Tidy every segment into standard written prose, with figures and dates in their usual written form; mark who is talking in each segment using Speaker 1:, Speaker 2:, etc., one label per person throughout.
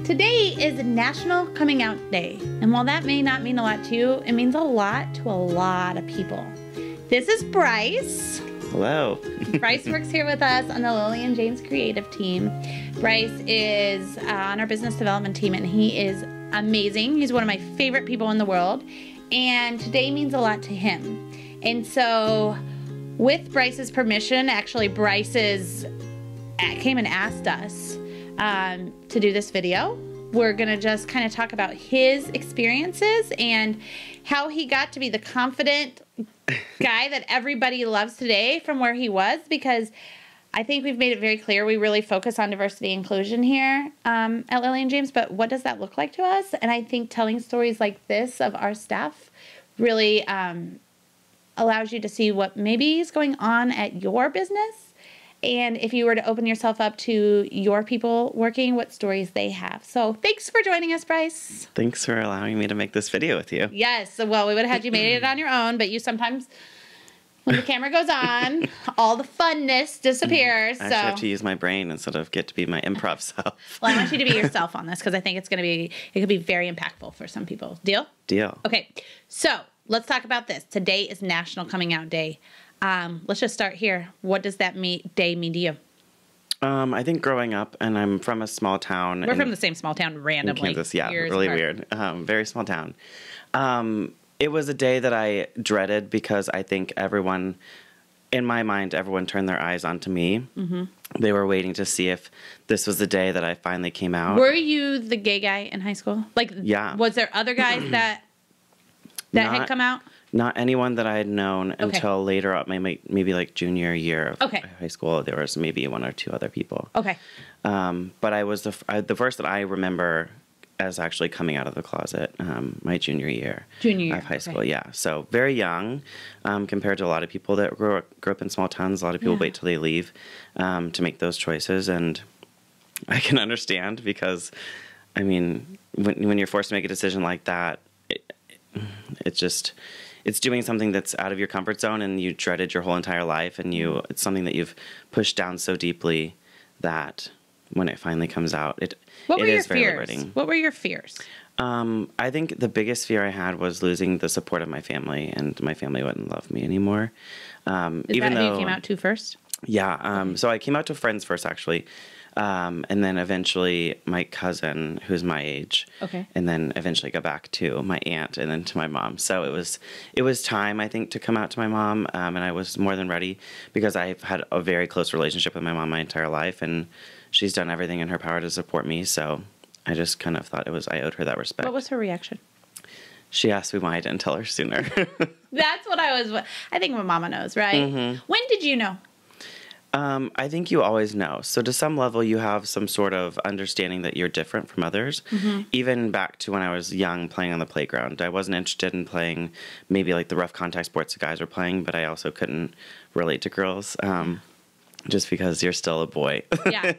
Speaker 1: Today is National Coming Out Day, and while that may not mean a lot to you, it means a lot to a lot of people. This is Bryce.
Speaker 2: Hello.
Speaker 1: Bryce works here with us on the Lily and James creative team. Bryce is on our business development team, and he is amazing. He's one of my favorite people in the world, and today means a lot to him. And so, with Bryce's permission, actually Bryce came and asked us to do this video. We're gonna just kind of talk about his experiences and how he got to be the confident guy that everybody loves today from where he was, because I think we've made it very clear we really focus on diversity and inclusion here at Lily and James, but what does that look like to us? And I think telling stories like this of our staff really allows you to see what maybe is going on at your business. And if you were to open yourself up to your people working, what stories they have. So thanks for joining us, Bryce.
Speaker 2: Thanks for allowing me to make this video with you.
Speaker 1: Yes. Well, we would have had you made it on your own, but you sometimes, when the camera goes on, all the funness disappears.
Speaker 2: I actually have to use my brain instead of get to be my improv self.
Speaker 1: Well, I want you to be yourself on this because I think it could be very impactful for some people. Deal?
Speaker 2: Deal.
Speaker 1: Okay. So let's talk about this. Today is National Coming Out Day. Let's just start here. What does that day mean to you?
Speaker 2: I think growing up, and I'm from a small town.
Speaker 1: We're from the same small town randomly.
Speaker 2: In Kansas, yeah, really weird. Very small town. It was a day that I dreaded because I think everyone, in my mind, everyone turned their eyes onto me. Mm-hmm. They were waiting to see if this was the day that I finally came out.
Speaker 1: Were you the gay guy in high school? Like, yeah. Was there other guys that had come out?
Speaker 2: Not anyone that I had known until later up, maybe like junior year of high school. There was maybe one or two other people. Okay. But I was the first that I remember as actually coming out of the closet, my junior year of high school. Yeah. So very young compared to a lot of people that grew up in small towns. A lot of people wait till they leave to make those choices. And I can understand because, I mean, when you're forced to make a decision like that, it's doing something that's out of your comfort zone and you dreaded your whole entire life, and it's something that you've pushed down so deeply that when it finally comes out, it is very liberating.
Speaker 1: What were your fears?
Speaker 2: I think the biggest fear I had was losing the support of my family, and my family wouldn't love me anymore.
Speaker 1: Even though you came out to first?
Speaker 2: Yeah. So I came out to friends first, actually. And then eventually my cousin, who's my age, and then eventually go back to my aunt and then to my mom. So it was time, I think, to come out to my mom, and I was more than ready because I've had a very close relationship with my mom my entire life, and she's done everything in her power to support me. So I just kind of thought I owed her that respect.
Speaker 1: What was her reaction?
Speaker 2: She asked me why I didn't tell her sooner.
Speaker 1: That's what I think my mama knows, right? Mm-hmm. When did you know?
Speaker 2: I think you always know. So to some level, you have some sort of understanding that you're different from others. Mm-hmm. Even back to when I was young, playing on the playground, I wasn't interested in playing maybe like the rough contact sports the guys were playing, but I also couldn't relate to girls just because you're still a boy. Yeah.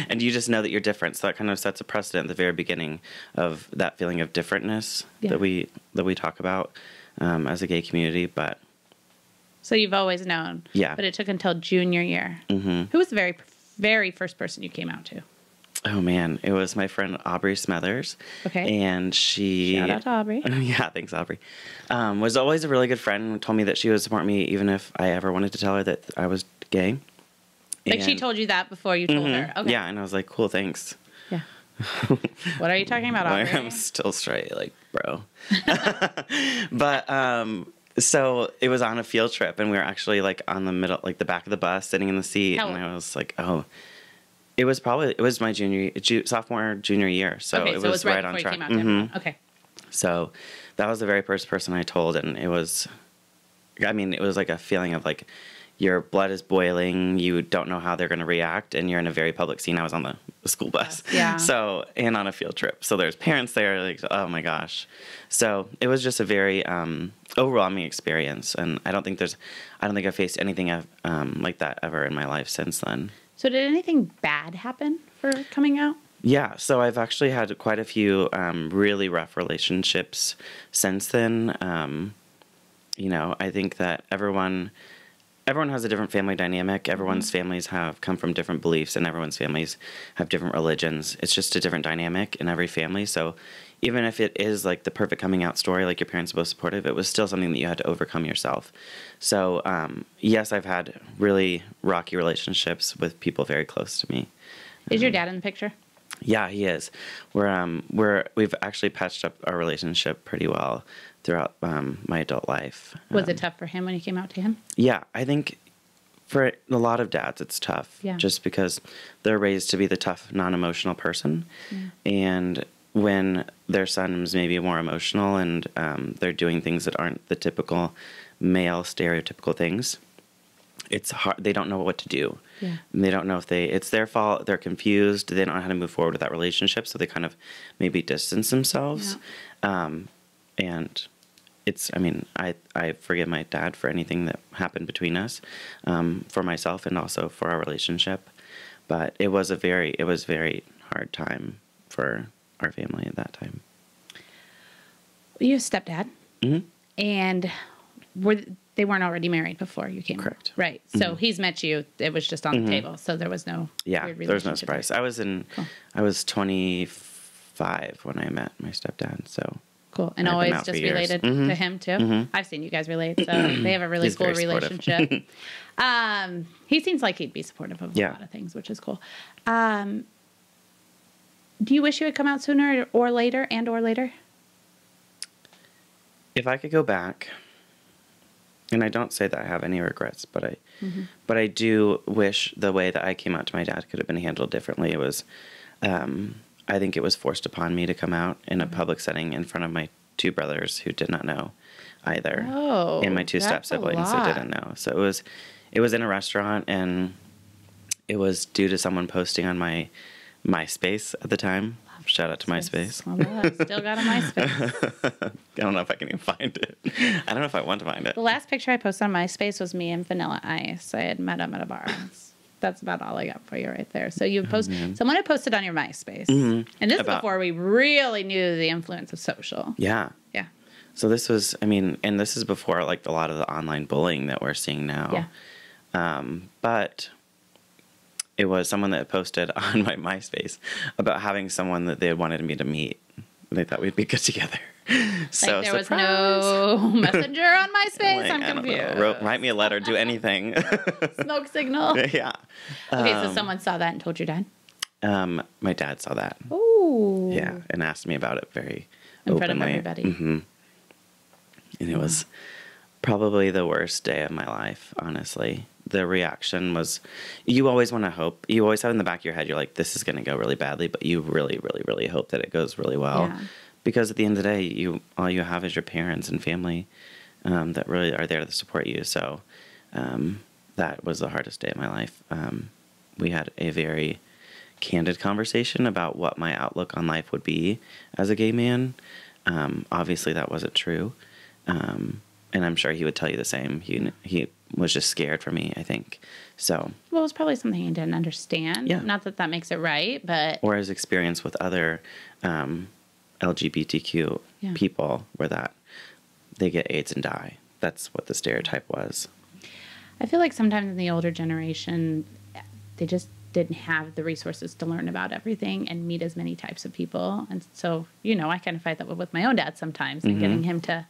Speaker 2: And you just know that you're different. So that kind of sets a precedent at the very beginning of that feeling of differentness that we talk about as a gay community. But
Speaker 1: so you've always known. Yeah. But it took until junior year. Mm-hmm. Who was the very, very first person you came out to?
Speaker 2: Oh, man. It was my friend Aubrey Smethers. Okay. And she...
Speaker 1: Shout out to Aubrey.
Speaker 2: Yeah, thanks, Aubrey. Was always a really good friend and told me that she would support me even if I ever wanted to tell her that I was gay.
Speaker 1: Like she told you that before you told her? Okay.
Speaker 2: Yeah, and I was like, cool, thanks.
Speaker 1: Yeah. What are you talking about, Aubrey?
Speaker 2: I'm still straight, like, bro. But... So it was on a field trip, and we were actually like on the middle, like the back of the bus, sitting in the seat, and I was like, "Oh, it was my sophomore, junior year." So it was right on track.
Speaker 1: Mm-hmm. Okay.
Speaker 2: So that was the very first person I told, and it was like a feeling of like your blood is boiling, you don't know how they're going to react, and you're in a very public scene. I was on the school bus. Yeah. So, and on a field trip. So there's parents there, like, oh my gosh. So it was just a very overwhelming experience, and I don't think I've faced anything like that ever in my life since then.
Speaker 1: So did anything bad happen for coming out?
Speaker 2: Yeah, so I've actually had quite a few really rough relationships since then. I think that everyone everyone has a different family dynamic. Everyone's families have come from different beliefs, and everyone's families have different religions. It's just a different dynamic in every family. So even if it is like the perfect coming out story, like your parents are both supportive, it was still something that you had to overcome yourself. So yes, I've had really rocky relationships with people very close to me.
Speaker 1: Is your dad in the picture?
Speaker 2: Yeah, he is. We've actually patched up our relationship pretty well throughout my adult life.
Speaker 1: Was it tough for him when you came out to him?
Speaker 2: Yeah, I think for a lot of dads, it's tough.
Speaker 1: Yeah.
Speaker 2: Just because they're raised to be the tough, non-emotional person. Yeah. And when their son is maybe more emotional and they're doing things that aren't the typical male stereotypical things, it's hard. They don't know what to do. Yeah. And they don't know if it's their fault. They're confused. They don't know how to move forward with that relationship. So they kind of maybe distance themselves. Yeah. And I forgive my dad for anything that happened between us, for myself and also for our relationship. But it was very hard time for our family at that time.
Speaker 1: You have a stepdad.
Speaker 2: Mm-hmm.
Speaker 1: And they weren't already married before you came?
Speaker 2: Correct.
Speaker 1: Right. So he's met you. It was just on the table. So there was no weird
Speaker 2: there was no surprise.
Speaker 1: There.
Speaker 2: I was 25 when I met my stepdad. So
Speaker 1: cool. And always just related to him too. Mm-hmm. I've seen you guys relate. So they have a really cool relationship. He seems like he'd be supportive of a lot of things, which is cool. Do you wish you had come out sooner or later?
Speaker 2: If I could go back, and I don't say that I have any regrets, but I do wish the way that I came out to my dad could have been handled differently. It was, I think it was forced upon me to come out in a public setting in front of my two brothers who did not know either, and my two step siblings who didn't know. So it was in a restaurant, and it was due to someone posting on my MySpace at the time. Shout out to MySpace.
Speaker 1: Still got a MySpace.
Speaker 2: I don't know if I can even find it. I don't know if I want to find it.
Speaker 1: The last picture I posted on MySpace was me and Vanilla Ice. I had met him at a bar. That's about all I got for you right there. So someone had posted on your MySpace. Mm-hmm. And this is before we really knew the influence of social.
Speaker 2: Yeah.
Speaker 1: Yeah.
Speaker 2: So this was, and this is before like a lot of the online bullying that we're seeing now. Yeah. But it was someone that posted on my MySpace about having someone that they had wanted me to meet. They thought we'd be good together. So
Speaker 1: there was no messenger on MySpace? I'm confused.
Speaker 2: Write me a letter, do anything.
Speaker 1: Smoke signal?
Speaker 2: Yeah.
Speaker 1: Okay, so someone saw that and told your dad?
Speaker 2: My dad saw that.
Speaker 1: Ooh.
Speaker 2: Yeah, and asked me about it very
Speaker 1: in
Speaker 2: openly.
Speaker 1: Front of everybody.
Speaker 2: Mm-hmm. And it was probably the worst day of my life, honestly. The reaction was, you always want to hope. You always have in the back of your head, you're like, this is going to go really badly, but you really, really, really hope that it goes really well. Yeah. Because at the end of the day, all you have is your parents and family that really are there to support you. So that was the hardest day of my life. We had a very candid conversation about what my outlook on life would be as a gay man. Obviously, that wasn't true. And I'm sure he would tell you the same. He was just scared for me, I think. So. Well,
Speaker 1: it was probably something he didn't understand. Yeah. Not that makes it right, but.
Speaker 2: Or his experience with other LGBTQ people, where that they get AIDS and die. That's what the stereotype was.
Speaker 1: I feel like sometimes in the older generation, they just didn't have the resources to learn about everything and meet as many types of people. And so, I kind of fight that with my own dad sometimes and getting him to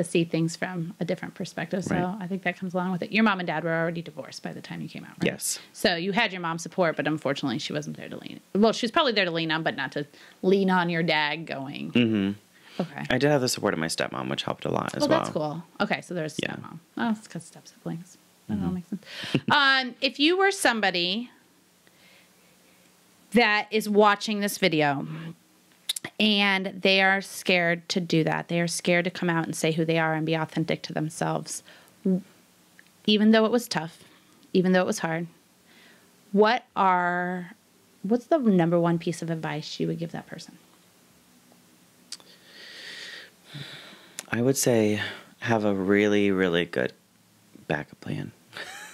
Speaker 1: see things from a different perspective. So right. I think that comes along with it. Your mom and dad were already divorced by the time you came out, right?
Speaker 2: Yes.
Speaker 1: So you had your mom's support, but unfortunately she wasn't there to lean. Well, she was probably there to lean on, but not to lean on your dad going.
Speaker 2: Mm-hmm. Okay. I did have the support of my stepmom, which helped a lot as well.
Speaker 1: Well, that's cool. Okay, so there's stepmom. Oh, it's because step siblings. That all makes sense. If you were somebody that is watching this video and they are scared to do that, they are scared to come out and say who they are and be authentic to themselves, even though it was tough, even though it was hard, what's the number one piece of advice you would give that person?
Speaker 2: I would say have a really, really good backup plan.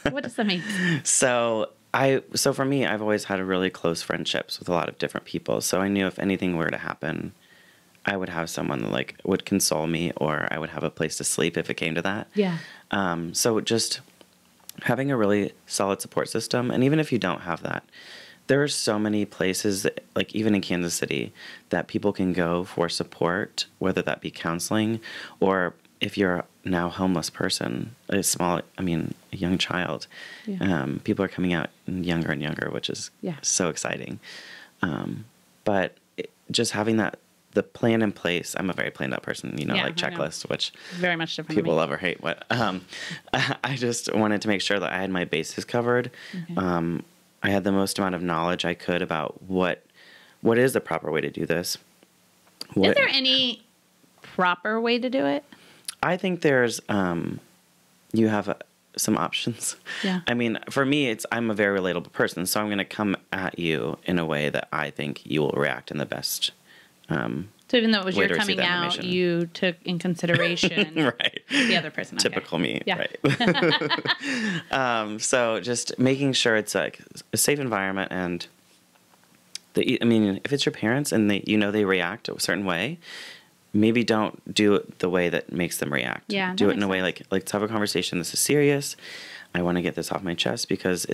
Speaker 1: What does that mean?
Speaker 2: So for me, I've always had really close friendships with a lot of different people. So I knew if anything were to happen, I would have someone that would console me, or I would have a place to sleep if it came to that.
Speaker 1: Yeah.
Speaker 2: So just having a really solid support system. And even if you don't have that, there are so many places, like even in Kansas City, that people can go for support, whether that be counseling or if you're now a homeless person, a young child. Yeah. People are coming out younger and younger, which is so exciting. But just having the plan in place, I'm a very planned out person, like checklist, which
Speaker 1: very much different.
Speaker 2: People love or hate. But I just wanted to make sure that I had my bases covered. Okay. I had the most amount of knowledge I could about what is the proper way to do this.
Speaker 1: Is there any proper way to do it?
Speaker 2: I think there's, you have some options. Yeah. I mean, for me, I'm a very relatable person, so I'm going to come at you in a way that I think you will react in the best.
Speaker 1: So even though it was your coming out, you took in consideration
Speaker 2: right.
Speaker 1: the other person.
Speaker 2: Typical me. Yeah. Right. So just making sure it's like a safe environment, and if it's your parents and they react a certain way, maybe don't do it the way that makes them react.
Speaker 1: Yeah,
Speaker 2: do it in a way like let's have a conversation. This is serious. I want to get this off my chest because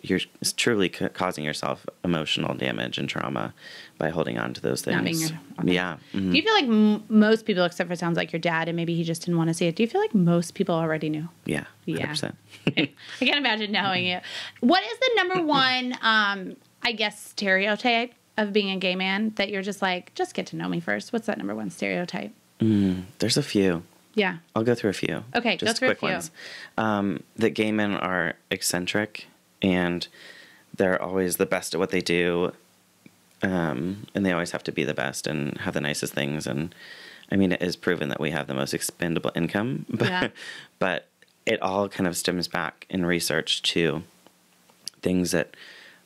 Speaker 2: you're truly causing yourself emotional damage and trauma by holding on to those things. Yeah. Mm-hmm.
Speaker 1: Do you feel like most people, except for it sounds like your dad, and maybe he just didn't want to see it, do you feel like most people already knew?
Speaker 2: Yeah. 100%.
Speaker 1: I can't imagine knowing it. What is the number one, stereotype of being a gay man that you're just like, just get to know me first? What's that number one stereotype?
Speaker 2: There's a few.
Speaker 1: Yeah.
Speaker 2: I'll go through a few.
Speaker 1: Okay,
Speaker 2: just
Speaker 1: go through
Speaker 2: quick
Speaker 1: a few.
Speaker 2: Ones. That gay men are eccentric and they're always the best at what they do. And they always have to be the best and have the nicest things. And it is proven that we have the most expendable income, but it all kind of stems back in research to things that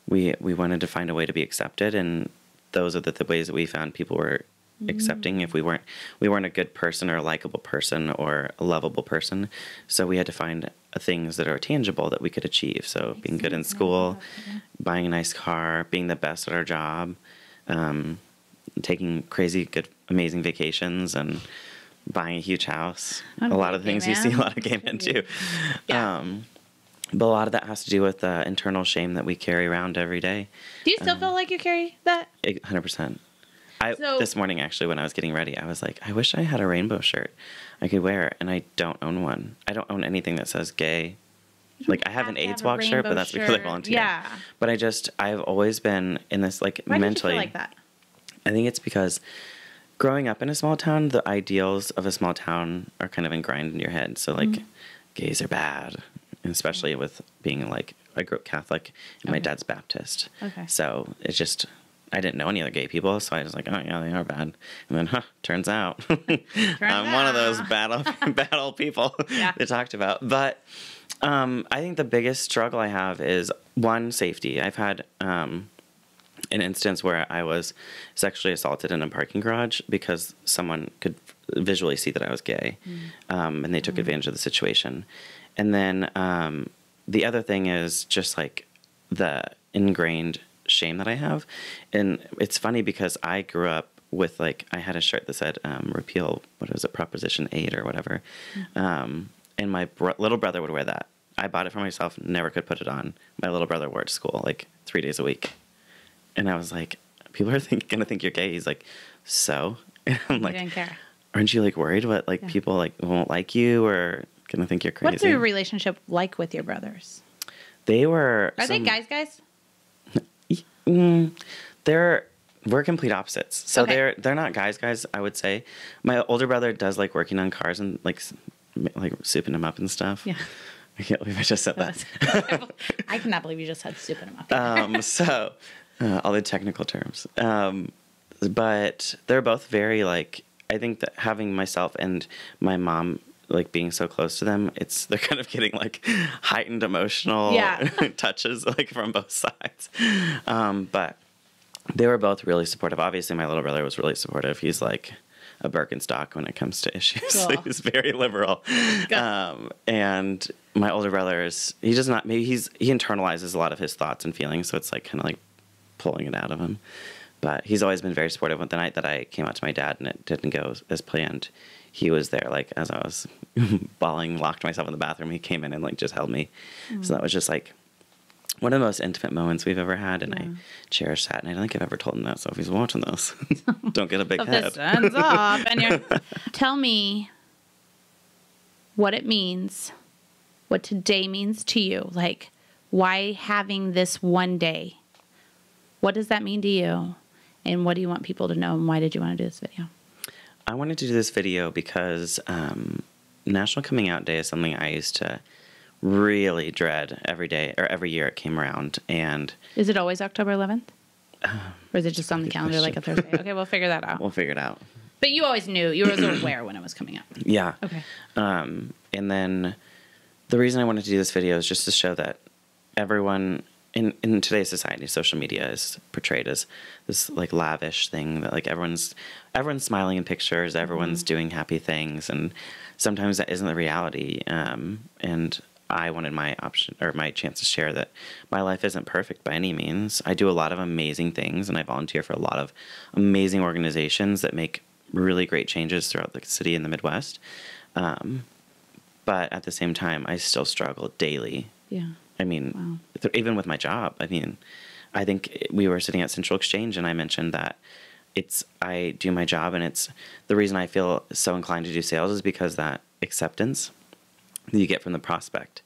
Speaker 2: we wanted to find a way to be accepted, and those are the ways that we found people were accepting. If we weren't a good person or a likable person or a lovable person, so we had to find things that are tangible that we could achieve. So being good in school, buying a nice car, being the best at our job, taking crazy, good, amazing vacations, and buying a huge house. A lot of things you see a lot of gay men do. Yeah. But a lot of that has to do with the internal shame that we carry around every day.
Speaker 1: Do you still feel like you carry that?
Speaker 2: 100%. This morning, actually, when I was getting ready, I was like, I wish I had a rainbow shirt I could wear, and I don't own one. I don't own anything that says gay. Like, I have an AIDS walk shirt, but that's because I volunteer. Yeah. But I've always been in this, like,
Speaker 1: Why
Speaker 2: mentally.
Speaker 1: Why did you feel like that?
Speaker 2: I think it's because growing up in a small town, the ideals of a small town are kind of ingrained in your head. So, like, gays are bad. And especially with being like, I grew up Catholic and my dad's Baptist. Okay. So it's just, I didn't know any other gay people. So I was like, oh yeah, they are bad. And then, turns out I'm one of those bad old people they talked about. But I think the biggest struggle I have is one, safety. I've had an instance where I was sexually assaulted in a parking garage because someone could visually see that I was gay. And they took advantage of the situation. And then the other thing is just like the ingrained shame that I have. And it's funny because I grew up with I had a shirt that said repeal, Proposition 8 or whatever. And my little brother would wear that. I bought it for myself, never could put it on. My little brother wore it to school 3 days a week. And I was like, people are going to think you're gay. He's like, so? And I'm like,
Speaker 1: didn't care.
Speaker 2: Aren't you worried what people won't like you or going to think you're crazy?
Speaker 1: What's your relationship like with your brothers?
Speaker 2: They were...
Speaker 1: Are they guys?
Speaker 2: We're complete opposites. So they're not guys, I would say. My older brother does like working on cars and like souping them up and stuff. Yeah. I can't believe I just said that.
Speaker 1: I cannot believe you just said souping them up.
Speaker 2: So all the technical terms. But they're both very I think that having myself and my mom being so close to them, they're kind of getting heightened emotional touches from both sides. But they were both really supportive. Obviously, my little brother was really supportive. He's like a Birkenstock when it comes to issues. Cool. He's very liberal. And my older brother he internalizes a lot of his thoughts and feelings, so it's kind of pulling it out of him. But he's always been very supportive. The night that I came out to my dad and it didn't go as planned, he was there, like, as I was bawling, locked myself in the bathroom. He came in and, like, just held me. So that was just, like, one of the most intimate moments we've ever had, and I cherish that. And I don't think I've ever told him that, so if he's watching this, don't get a big head.
Speaker 1: Hands off. And tell me what it means, what today means to you. Like, why having this one day? What does that mean to you? And what do you want people to know, and why did you want to do this video?
Speaker 2: I wanted to do this video because National Coming Out Day is something I used to really dread every day, or every year it came around. And
Speaker 1: is it always October 11th? Or is it just on the calendar like a Thursday? Okay, we'll figure that out.
Speaker 2: We'll figure it out.
Speaker 1: But you always knew. You were always aware when it was coming up.
Speaker 2: Yeah.
Speaker 1: Okay.
Speaker 2: And then the reason I wanted to do this video is just to show that everyone in today's society, social media is portrayed as this, like, lavish thing that, like, everyone's smiling in pictures, everyone's doing happy things, and sometimes that isn't the reality. And I wanted my chance to share that my life isn't perfect by any means. I do a lot of amazing things, and I volunteer for a lot of amazing organizations that make really great changes throughout the city and the Midwest. But at the same time, I still struggle daily.
Speaker 1: Yeah.
Speaker 2: I mean, even with my job, I mean, I think we were sitting at Central Exchange and I mentioned that I do my job, and it's the reason I feel so inclined to do sales is because that acceptance that you get from the prospect.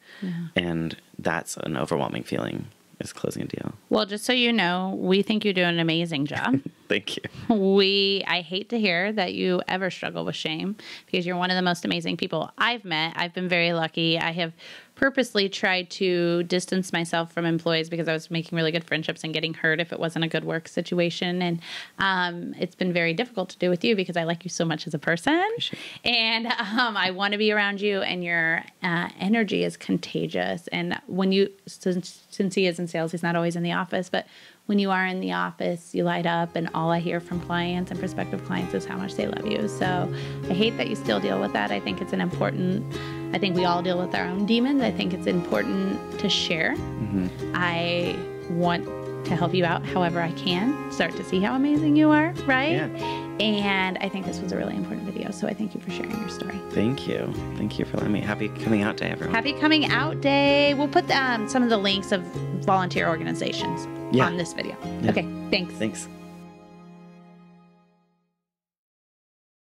Speaker 2: And that's an overwhelming feeling, is closing a deal.
Speaker 1: Well, just so you know, we think you do an amazing job.
Speaker 2: Thank you.
Speaker 1: I hate to hear that you ever struggle with shame, because you're one of the most amazing people I've met. I've been very lucky. I have purposely tried to distance myself from employees because I was making really good friendships and getting hurt if it wasn't a good work situation. And it's been very difficult to do with you because I like you so much as a person. And I want to be around you, and your energy is contagious. And when since he is in sales, he's not always in the office, but when you are in the office, you light up, and all I hear from clients and prospective clients is how much they love you. So I hate that you still deal with that. I think it's I think we all deal with our own demons. I think it's important to share. I want to help you out however I can, start to see how amazing you are, right?
Speaker 2: Yeah.
Speaker 1: And I think this was a really important video, so I thank you for sharing your story.
Speaker 2: Thank you. Thank you for letting me. Happy Coming Out Day, everyone.
Speaker 1: Happy Coming Out Day. We'll put some of the links of volunteer organizations on this video. Okay, thanks.
Speaker 2: Thanks.